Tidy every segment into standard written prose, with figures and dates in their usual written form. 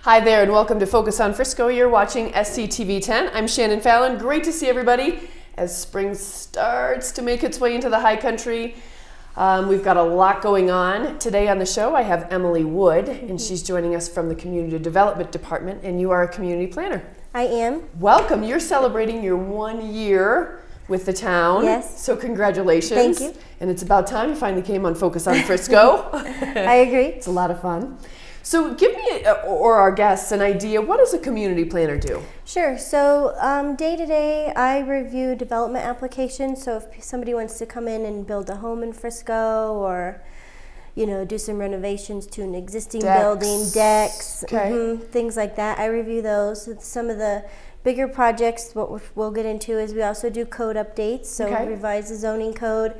Hi there and welcome to Focus on Frisco. You're watching SCTV 10. I'm Shannon Fallon. Great to see everybody as spring starts to make its way into the high country. We've got a lot going on. Today on the show I have Emily Wood and she's joining us from the Community Development Department, and you are a community planner. I am. Welcome. You're celebrating your 1 year with the town. Yes. So congratulations. Thank you. And it's about time you finally came on Focus on Frisco. I agree. It's a lot of fun. So give me, or our guests, an idea, what does a community planner do? Sure. So day to day, I review development applications. So if somebody wants to come in and build a home in Frisco, or do some renovations to an existing building, decks, things like that, I review those. Some of the bigger projects, what we'll get into is we also do code updates. So revise the zoning code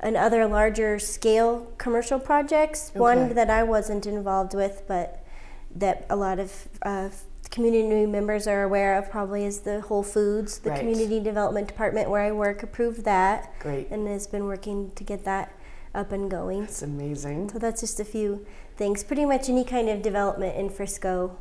and other larger scale commercial projects. One that I wasn't involved with, but that a lot of community members are aware of probably, is the Whole Foods. The Community Development Department where I work approved that. Great. And has been working to get that up and going. That's amazing. So that's just a few things. Pretty much any kind of development in Frisco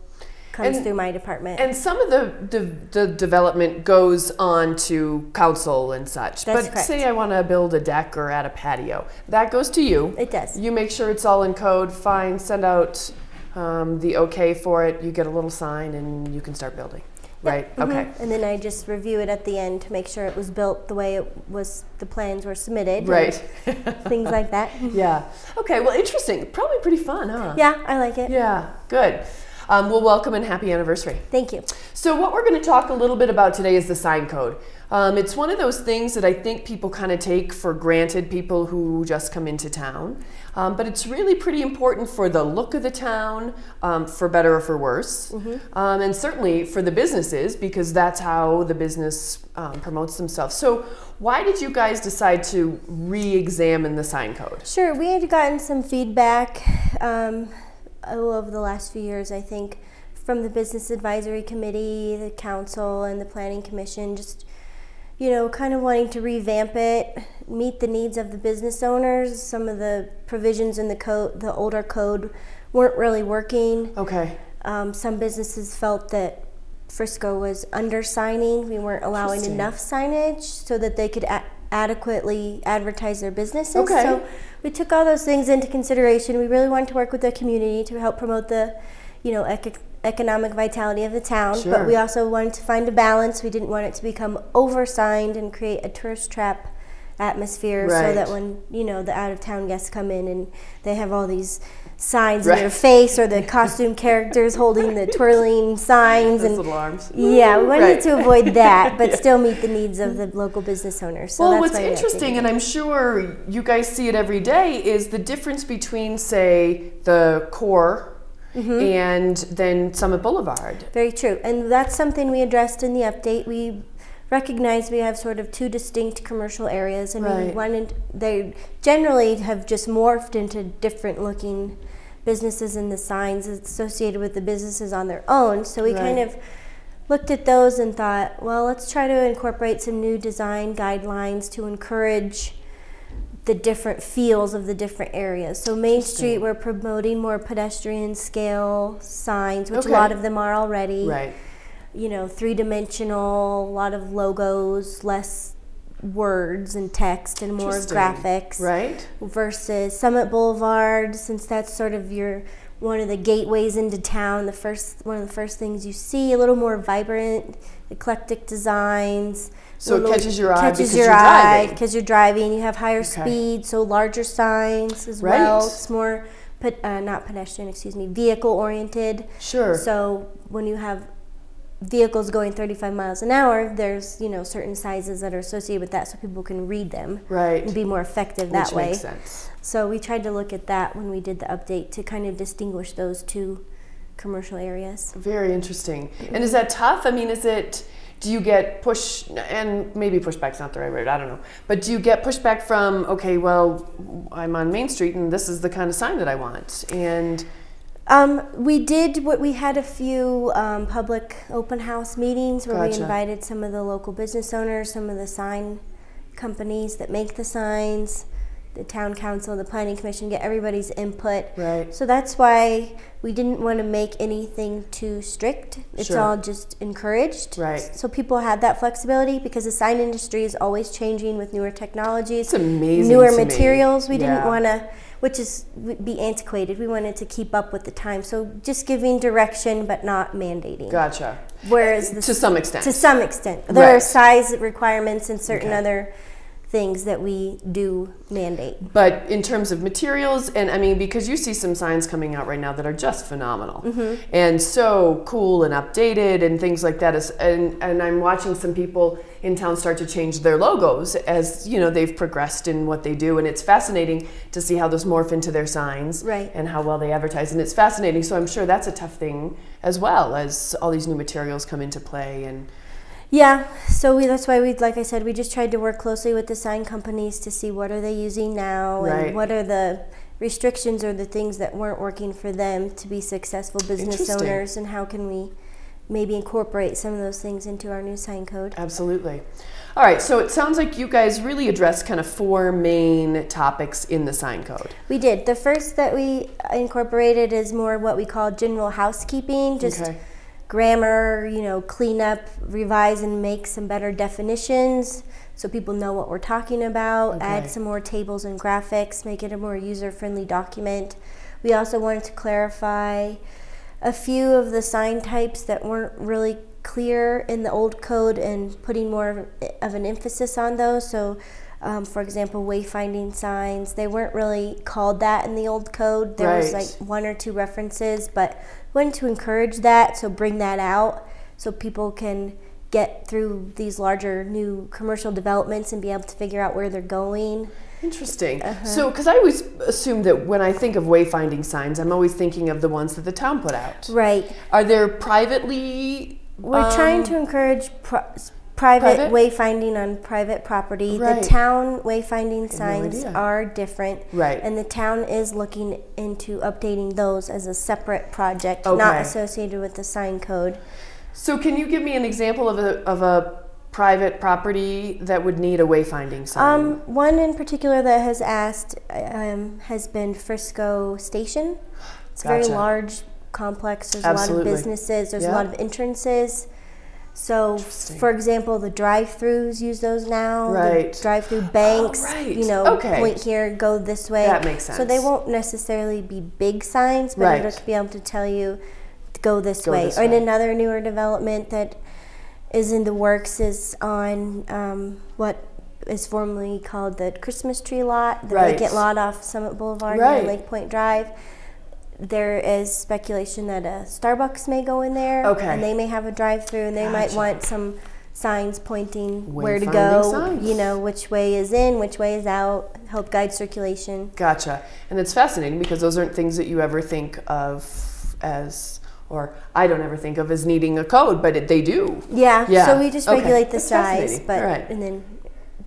comes through my department. And some of the development goes on to council and such. That's but correct. Say I want to build a deck or add a patio. That goes to you. It does. You make sure it's all in code, fine, send out the okay for it, you get a little sign and you can start building. Right, okay. And then I just review it at the end to make sure it was built the way it was, the plans were submitted. Right. Things like that. Yeah. Okay, well, interesting. Probably pretty fun, huh? Yeah, I like it. Yeah, good. Well, welcome and happy anniversary. Thank you. So what we're going to talk a little bit about today is the sign code. It's one of those things that I think people kind of take for granted, people who just come into town. But it's really pretty important for the look of the town, for better or for worse. And certainly for the businesses, because that's how the business promotes themselves. So why did you guys decide to re-examine the sign code? Sure, we had gotten some feedback over the last few years, I think, from the Business Advisory Committee, the Council, and the Planning Commission, just kind of wanting to revamp it, meet the needs of the business owners. Some of the provisions in the code, the older code, weren't really working. Okay. Some businesses felt that Frisco was under-signing. We weren't allowing enough signage so that they could adequately advertise their businesses. Okay. So we took all those things into consideration. We really wanted to work with the community to help promote the, economic vitality of the town. Sure. But we also wanted to find a balance. We didn't want it to become oversigned and create a tourist trap atmosphere, so that when the out-of-town guests come in and they have all these signs in their face, or the costume characters holding the twirling signs and little arms. Yeah, we wanted to avoid that, but still meet the needs of the local business owners. So well, what's interesting, and I'm sure you guys see it every day, is the difference between, say, the core and then Summit Boulevard. Very true, and that's something we addressed in the update. We recognize we have sort of two distinct commercial areas, and they generally have just morphed into different looking businesses, and the signs associated with the businesses on their own. So we kind of looked at those and thought, well, let's try to incorporate some new design guidelines to encourage the different feels of the different areas. So Main Street, we're promoting more pedestrian scale signs, which a lot of them are already. Right. Three-dimensional, a lot of logos, less words and text, and more graphics. Right. Versus Summit Boulevard, since that's sort of one of the gateways into town, one of the first things you see, a little more vibrant, eclectic designs. So it catches your eye because you're driving. You have higher speed, so larger signs as well. It's more, not pedestrian, vehicle oriented. Sure. So when you have vehicles going 35 miles an hour, there's certain sizes that are associated with that, so people can read them and be more effective that way. Which makes sense. So we tried to look at that when we did the update to kind of distinguish those two commercial areas. Very interesting. And is that tough? I mean, do you get and maybe pushback's not the right word, I don't know, but do you get pushback from, okay, well, I'm on Main Street and this is the kind of sign that I want, and we had a few public open house meetings where we invited some of the local business owners, some of the sign companies that make the signs, the town council, the planning commission, get everybody's input. Right. So that's why we didn't want to make anything too strict. It's Sure. all just encouraged. Right. So people have that flexibility because the sign industry is always changing with newer technologies. It's amazing. Newer to me. materials. We didn't Yeah. want to, which is be antiquated. We wanted to keep up with the time. So just giving direction but not mandating. Gotcha. Whereas To some extent. To some extent. There are Right. size requirements and certain Okay. other things that we do mandate. But in terms of materials, and I mean, because you see some signs coming out right now that are just phenomenal and so cool and updated and things like that. And I'm watching some people in town start to change their logos as, you know, they've progressed in what they do. And it's fascinating to see how those morph into their signs Right. and how well they advertise. And it's fascinating. So I'm sure that's a tough thing as well as all these new materials come into play. And Yeah, so that's why like I said, we just tried to work closely with the sign companies to see what are they using now Right. and what are the restrictions or the things that weren't working for them to be successful business Interesting. owners, and how can we maybe incorporate some of those things into our new sign code. Absolutely. All right, so it sounds like you guys really addressed kind of 4 main topics in the sign code. We did. The first that we incorporated is more what we call general housekeeping, just Okay. grammar, you know, clean up, revise and make some better definitions so people know what we're talking about, Okay. add some more tables and graphics, make it a more user-friendly document. We also wanted to clarify a few of the sign types that weren't really clear in the old code and putting more of an emphasis on those. So for example, wayfinding signs, they weren't really called that in the old code. There was Right. like 1 or 2 references, but we wanted to encourage that, so bring that out so people can get through these larger new commercial developments and be able to figure out where they're going. Interesting. So, because I always assume that when I think of wayfinding signs, I'm always thinking of the ones that the town put out. Right. Are there privately? We're trying to encourage private wayfinding on private property. Right. The town wayfinding no signs idea. are different. Right. And the town is looking into updating those as a separate project, Okay. not associated with the sign code. So, can you give me an example of a private property that would need a wayfinding sign? One in particular that has asked has been Frisco Station. It's a very Gotcha. large complex. There's Absolutely. a lot of businesses. There's Yeah. a lot of entrances. So, for example, the drive-throughs use those now. Right. The drive-through banks, Oh, right. you know, Okay. point here, go this way. That makes So they sense. won't necessarily be big signs, but Right. it'll be able to tell you to go this Go way. this And way. another newer development that is in the works is on what is formerly called the Christmas tree lot, the Right. vacant lot off Summit Boulevard Right. near Lake Point Drive. There is speculation that a Starbucks may go in there, Okay. and they may have a drive-through, and they might Gotcha. want some signs pointing where to Wayfinding go, signs. you know, which way is in, which way is out, help guide circulation. Gotcha. And it's fascinating because those aren't things that you ever think of as, or I don't ever think of as needing a code, but they do. Yeah, Yeah. so we just Okay. regulate the That's size, fascinating. but All right. and then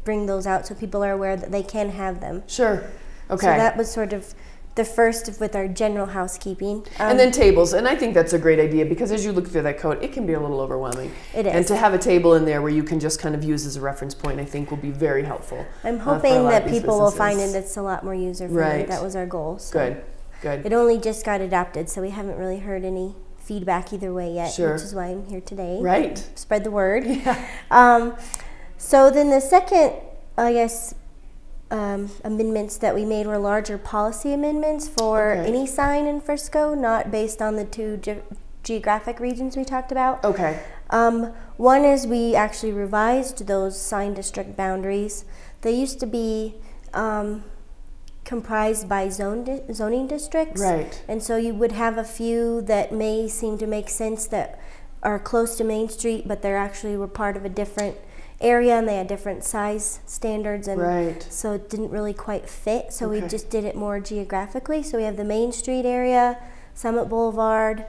bring those out so people are aware that they can have them. Sure. Okay. So that was sort of the first with our general housekeeping. And then tables, and I think that's a great idea because as you look through that code, it can be a little overwhelming. It is. And to have a table in there where you can just kind of use as a reference point, I think will be very helpful. I'm for a hoping lot that of these people will find businesses. it it's a lot more user-friendly. Right. That was our goal. So. Good, good. It only just got adopted, so we haven't really heard any feedback either way yet, Sure. which is why I'm here today. Right. Spread the word. Yeah. So then the second, I guess, amendments that we made were larger policy amendments for Okay. any sign in Frisco, not based on the 2 geographic regions we talked about. Okay. One is we actually revised those sign district boundaries. They used to be comprised by zoning districts. Right. And so you would have a few that may seem to make sense that are close to Main Street, but they're actually were part of a different area and they had different size standards, and Right. so it didn't really quite fit. So we Okay. just did it more geographically. So we have the Main Street area, Summit Boulevard,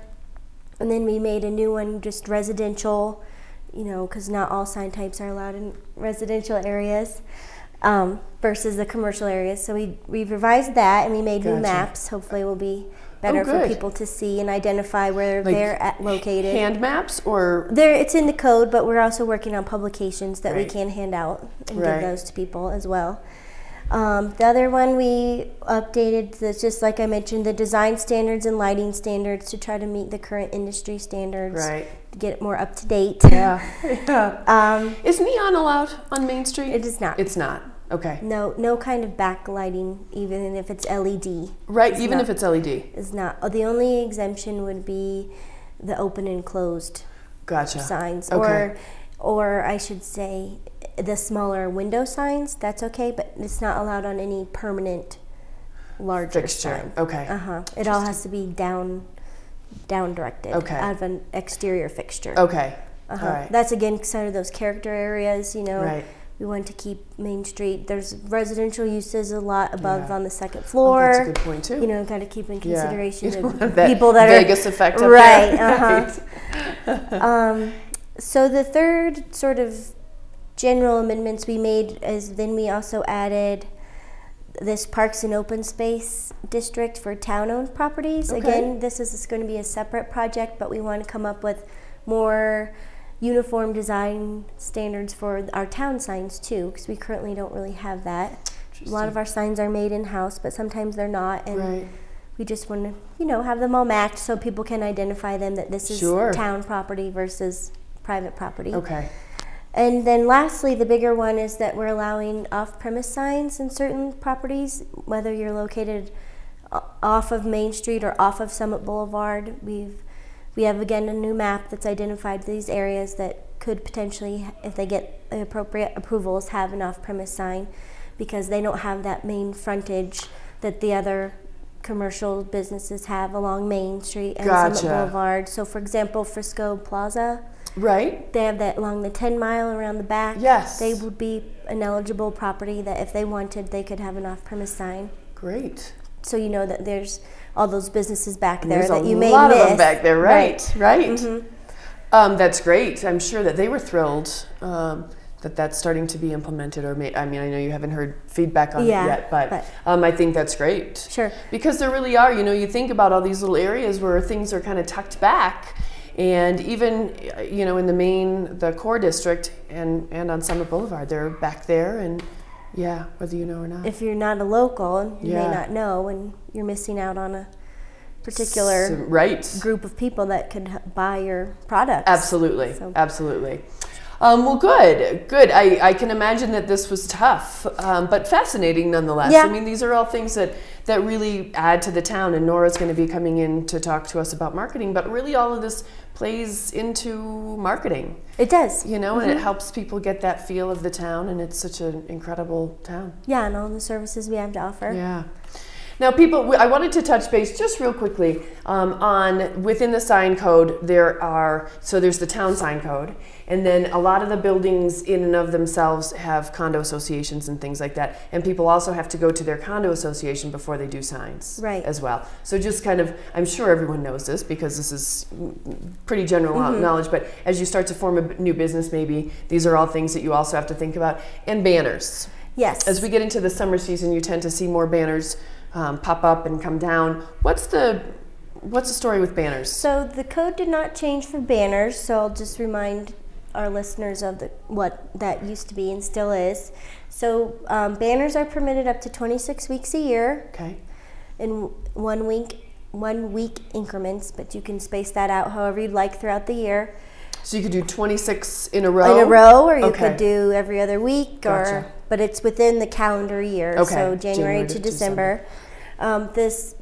and then we made a new one just residential, you know, because not all sign types are allowed in residential areas versus the commercial areas. So we revised that and we made new Gotcha. maps. Hopefully it will be better for good. people to see and identify where Like they're located. Hand maps or It's in the code, but we're also working on publications that we Right. can hand out and Right. give those to people as well. The other one we updated, just like I mentioned, the design standards and lighting standards to try to meet the current industry standards. Right. To get it more up to date. Yeah. Is neon allowed on Main Street? It is not. It's not. Okay. No kind of backlighting, even if it's LED. Right, even if it's LED. Is not. The only exemption would be the open and closed signs. Okay. Or I should say the smaller window signs, that's okay, but it's not allowed on any permanent larger fixture. sign. Okay. It all has to be down directed out of an exterior fixture. Okay. All right. That's again kind of those character areas, Right. We want to keep Main Street. There's residential uses a lot above on the second floor. That's a good point too. Got to keep in consideration the that people that Vegas effect up right. there. So the third sort of general amendments we made is then we also added this Parks and Open Space District for town-owned properties. Okay. Again, this is going to be a separate project, but we want to come up with more uniform design standards for our town signs too, because we currently don't really have that. A lot of our signs are made in-house, but sometimes they're not, and we just want to, have them all matched so people can identify them that this is town property versus private property. Okay. And then lastly, the bigger one is that we're allowing off-premise signs in certain properties, whether you're located off of Main Street or off of Summit Boulevard. We have, again, a new map that's identified these areas that could potentially, if they get the appropriate approvals, have an off-premise sign because they don't have that main frontage that the other commercial businesses have along Main Street and Summit Boulevard. So, for example, Frisco Plaza, they have that along the 10 mile around the back. Yes. They would be an eligible property that if they wanted, they could have an off-premise sign. Great. So you know that there's all those businesses back there that you may miss. There's a lot of them back there, right? Mm-hmm. That's great. I'm sure that they were thrilled that that's starting to be implemented. Or I know you haven't heard feedback on it yet, but I think that's great. Sure. Because there really are, you think about all these little areas where things are kind of tucked back. And even, in the core district and on Summit Boulevard, they're back there and whether you know or not. If you're not a local, you may not know, and you're missing out on a particular group of people that could buy your products. Absolutely, absolutely. Well, good. I can imagine that this was tough, but fascinating nonetheless. Yeah. I mean, these are all things that really add to the town, and Nora's going to be coming in to talk to us about marketing, but really all of this plays into marketing. It does. And it helps people get that feel of the town, and it's such an incredible town. Yeah, and all the services we have to offer. Yeah. Now, people, I wanted to touch base just real quickly on within the sign code. There's the town sign code, and then a lot of the buildings in and of themselves have condo associations and things like that. And people also have to go to their condo association before they do signs, as well. So just kind of, I'm sure everyone knows this because this is pretty general knowledge. But as you start to form a new business, maybe these are all things that you also have to think about. And banners. Yes. As we get into the summer season, you tend to see more banners pop up and come down. What's the story with banners? So the code did not change for banners, so I'll just remind our listeners of what that used to be and still is. So banners are permitted up to 26 weeks a year. Okay. In 1 week increments, but you can space that out however you'd like throughout the year. So you could do 26 in a row? In a row, or you could do every other week, Gotcha. But it's within the calendar year, so January to December.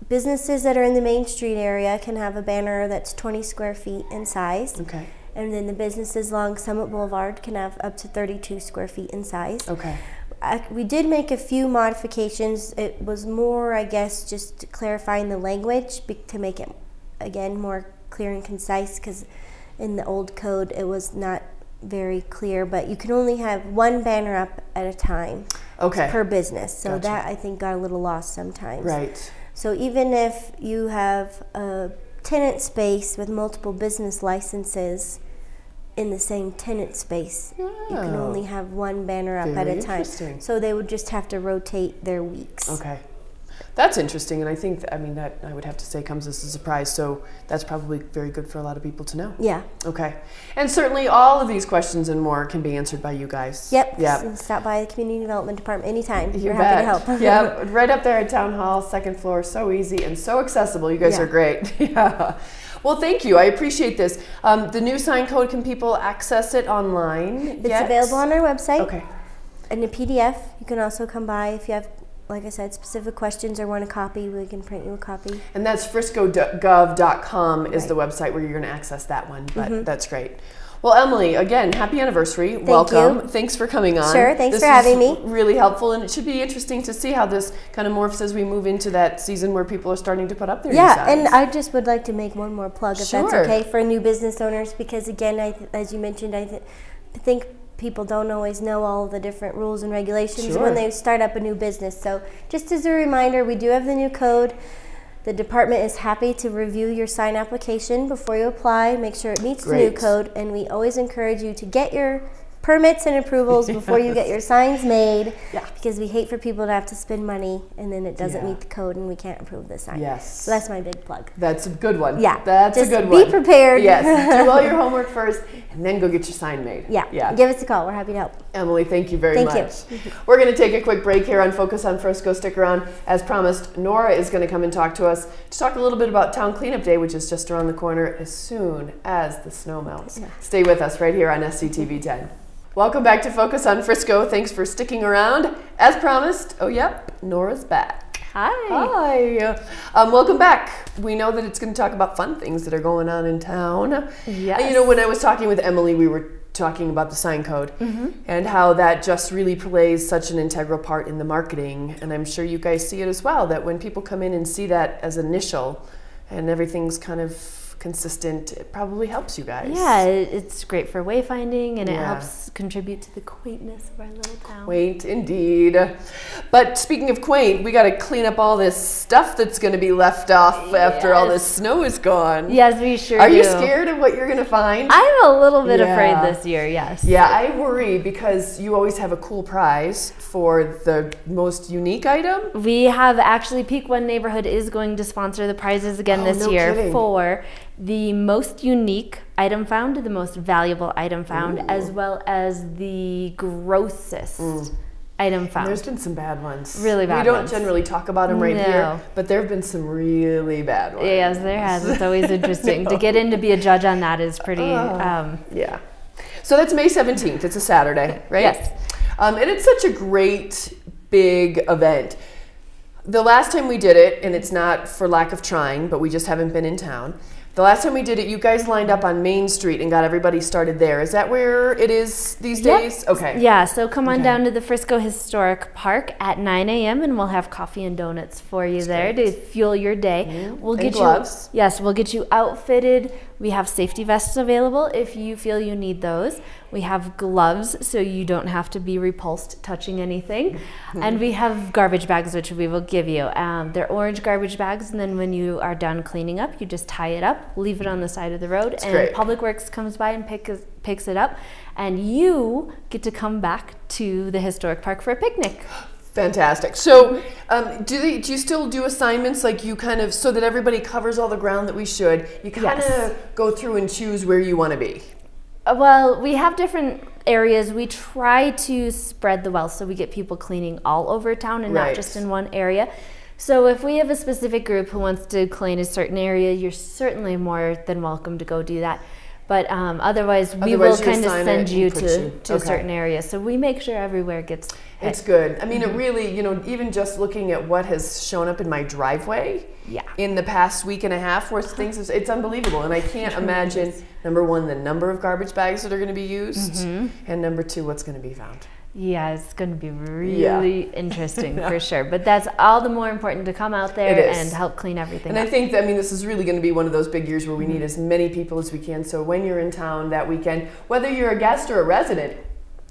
Businesses that are in the Main Street area can have a banner that's 20 square feet in size. Okay. And then the businesses along Summit Boulevard can have up to 32 square feet in size. Okay. We did make a few modifications. It was more, I guess, just clarifying the language to make it, again, more clear and concise, because in the old code it was not very clear, but you can only have one banner up at a time per business. So that, I think, got a little lost sometimes. Right. So even if you have a tenant space with multiple business licenses in the same tenant space, you can only have one banner up at a time. So they would just have to rotate their weeks. Okay. That's interesting, and I think, that I would have to say comes as a surprise, so that's probably very good for a lot of people to know. Yeah. Okay. And certainly all of these questions and more can be answered by you guys. Yep. Yep. Stop by the Community Development Department anytime. You We're bet. happy to help. Yep. Right up there at Town Hall, second floor, so easy and so accessible. You guys are great. Yeah. Well, thank you. I appreciate this. The new sign code, can people access it online? It's available on our website. Okay. In a PDF. You can also come by if you have, like I said, specific questions or want a copy. We can print you a copy. And that's friscogov.com is the website where you're going to access that one. But that's great. Well, Emily, again, happy anniversary. Welcome. You. Thanks for coming on. Sure, thanks for having me. Really helpful, and it should be interesting to see how this kind of morphs as we move into that season where people are starting to put up their new signs. And I just would like to make one more plug, if that's okay, for new business owners, because again, as you mentioned, I think people don't always know all the different rules and regulations when they start up a new business. So just as a reminder, we do have the new code. The department is happy to review your sign application before you apply, make sure it meets the new code, and we always encourage you to get your permits and approvals before you get your signs made, because we hate for people to have to spend money and then it doesn't meet the code and we can't approve the sign. Yes. So that's my big plug. That's a good one. Yeah. That's just a good one. Be prepared. Yes. Do all your homework first and then go get your sign made. Yeah. Give us a call. We're happy to help. Emily, thank you very much. Thank you. We're going to take a quick break here on Focus on Frisco. Stick around. As promised, Nora is going to come and talk to us to talk a little bit about Town Cleanup Day, which is just around the corner as soon as the snow melts. Stay with us right here on SCTV 10. Welcome back to Focus on Frisco. Thanks for sticking around. As promised, Nora's back. Hi. Welcome back. We know that it's going to talk about fun things that are going on in town. Yes. When I was talking with Emily, we were talking about the sign code and how that just really plays such an integral part in the marketing. And I'm sure you guys see it as well, that when people come in and see that as initial and everything's kind of consistent, it probably helps you guys. Yeah, it's great for wayfinding, and it helps contribute to the quaintness of our little town. Quaint indeed. But speaking of quaint, we got to clean up all this stuff that's going to be left off after all this snow is gone. Yes, we sure Are do. you scared of what you're going to find? I'm a little bit afraid this year, yes. Yeah, I worry because you always have a cool prize for the most unique item. We have actually, Peak One Neighborhood is going to sponsor the prizes again this year for the most unique item found, the most valuable item found, as well as the grossest item found. There's been some bad ones. Really bad ones. We don't generally talk about them right here, but there have been some really bad ones. Yes, there has. It's always interesting. To get in to be a judge on that is pretty... yeah. So that's May 17th. It's a Saturday, right? Yes. And it's such a great, big event. The last time we did it, and it's not for lack of trying, but we just haven't been in town. The last time we did it, you guys lined up on Main Street and got everybody started there. Is that where it is these days? Okay. Yeah, so come on down to the Frisco Historic Park at 9 a.m. and we'll have coffee and donuts for you there to fuel your day. We'll get gloves. We'll get you outfitted. We have safety vests available if you feel you need those. We have gloves so you don't have to be repulsed touching anything. And we have garbage bags, which we will give you. They're orange garbage bags, and then when you are done cleaning up, you just tie it up, leave it on the side of the road, and Public Works comes by and picks it up, and you get to come back to the historic park for a picnic. Fantastic. So do you still do assignments like you kind of, so that everybody covers all the ground that we should, you kind of go through and choose where you want to be? Well, we have different areas. We try to spread the wealth so we get people cleaning all over town and not just in one area. So if we have a specific group who wants to clean a certain area, you're certainly more than welcome to go do that. But otherwise, we will kind of send you to a certain area. So we make sure everywhere gets hit. It's good. I mean, it really, even just looking at what has shown up in my driveway in the past week and a half worth of things, it's unbelievable. And I can't imagine, number one, the number of garbage bags that are going to be used, and number two, what's going to be found. Yeah, it's going to be really interesting for sure. But that's all the more important to come out there and help clean everything up. And I think, this is really going to be one of those big years where we need as many people as we can. So when you're in town that weekend, whether you're a guest or a resident,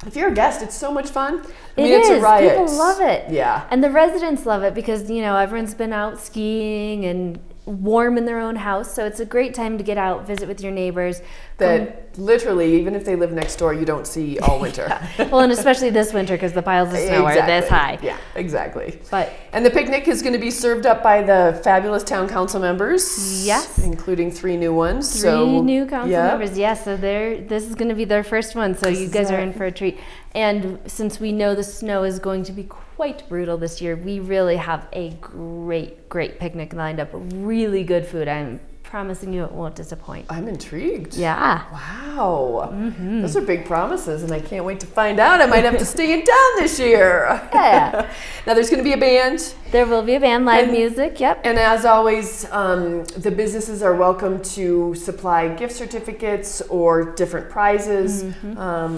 if you're a guest, it's so much fun. It's a riot. People love it. Yeah. And the residents love it because, everyone's been out skiing and warm in their own house. So it's a great time to get out, visit with your neighbors. That literally, even if they live next door, you don't see all winter. Yeah. Well, and especially this winter because the piles of snow are this high. Yeah, exactly. But and the picnic is going to be served up by the fabulous town council members. Yes. Including 3 new ones. Three new council members. Yes, so this is going to be their first one. So you guys are in for a treat. And since we know the snow is going to be quite brutal this year, we really have a great picnic lined up. Really good food. I'm promising you it won't disappoint. I'm intrigued. Yeah. Wow. Those are big promises, and I can't wait to find out. I might have to stay in town this year. Yeah. Now there's going to be a band. There will be a band, live music, yep. And as always, the businesses are welcome to supply gift certificates or different prizes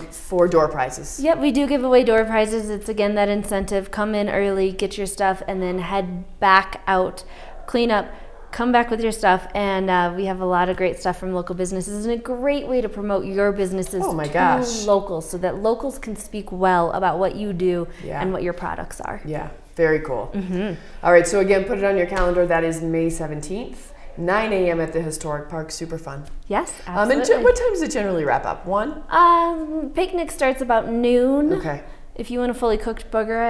for door prizes. Yep, we do give away door prizes. It's again that incentive. Come in early, get your stuff, and then head back out, clean up, come back with your stuff, and we have a lot of great stuff from local businesses, and a great way to promote your businesses to locals, so that locals can speak well about what you do and what your products are. Yeah, very cool. All right, so again, put it on your calendar. That is May 17th, 9 a.m. at the Historic Park. Super fun. Yes, absolutely. And what time does it generally wrap up? 1? Picnic starts about noon. Okay. If you want a fully cooked burger,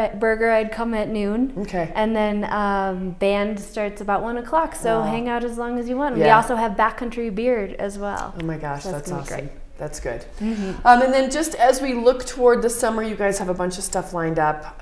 I'd come at noon. Okay. And then band starts about 1 o'clock, so hang out as long as you want. Yeah. We also have backcountry beer as well. Oh my gosh, So that's awesome. great. That's good. And then just as we look toward the summer, you guys have a bunch of stuff lined up.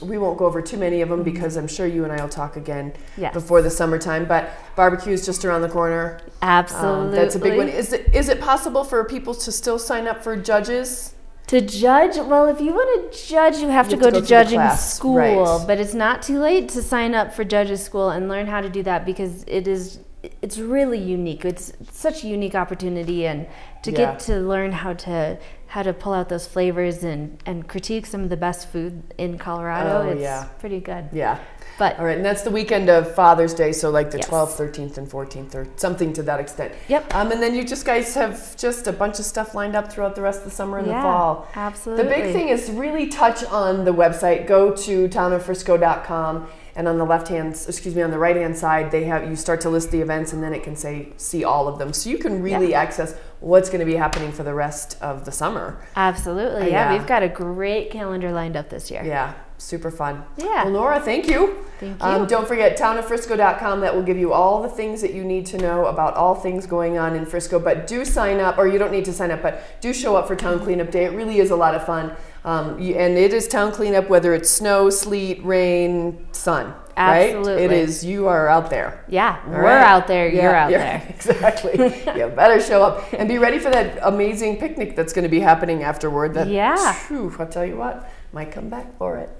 We won't go over too many of them because I'm sure you and I will talk again before the summertime. But barbecue is just around the corner. Absolutely. That's a big one. Is it possible for people to still sign up for judges? To judge? Well, if you want to judge, you have to go to judging school. Right. But it's not too late to sign up for judges school and learn how to do that, because it's really unique. It's such a unique opportunity, and to get to learn how to pull out those flavors and critique some of the best food in Colorado. It's pretty good. Yeah. But all right, and that's the weekend of Father's Day, so like the 12th, 13th, and 14th, or something to that extent. Yep. And then you guys have just a bunch of stuff lined up throughout the rest of the summer and the fall. Absolutely. The big thing is really touch on the website. Go to townoffrisco.com, and on the on the right-hand side, you start to list the events, and then it can say see all of them, so you can really access what's going to be happening for the rest of the summer. Absolutely. Yeah, we've got a great calendar lined up this year. Yeah. Super fun. Yeah. Well, Nora, thank you. Thank you. Don't forget townoffrisco.com. That will give you all the things that you need to know about all things going on in Frisco. But do sign up, or you don't need to sign up, but do show up for Town Cleanup Day. It really is a lot of fun. And it is town cleanup, whether it's snow, sleet, rain, sun. Absolutely. Right? It is. You are out there. Yeah. We're out there. You're out there. Exactly. You better show up and be ready for that amazing picnic that's going to be happening afterward. I'll tell you what. Might come back for it.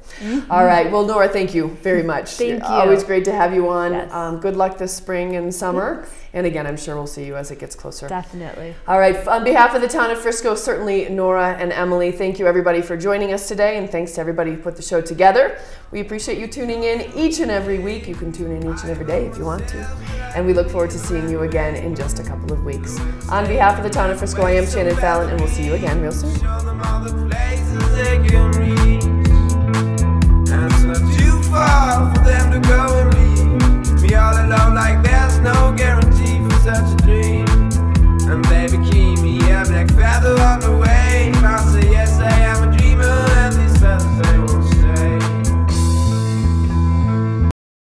All right. Well, Nora, thank you very much. Thank you. Always great to have you on. Yes. Good luck this spring and summer. Thanks. And again, I'm sure we'll see you as it gets closer. Definitely. All right. On behalf of the town of Frisco, certainly Nora and Emily, thank you everybody for joining us today, and thanks to everybody who put the show together. We appreciate you tuning in each and every week. You can tune in each and every day if you want to. And we look forward to seeing you again in just a couple of weeks. On behalf of the town of Frisco, I am Shannon Fallon, and we'll see you again real soon. Too far for them to go and leave me all alone, like there's no guarantee for such a dream.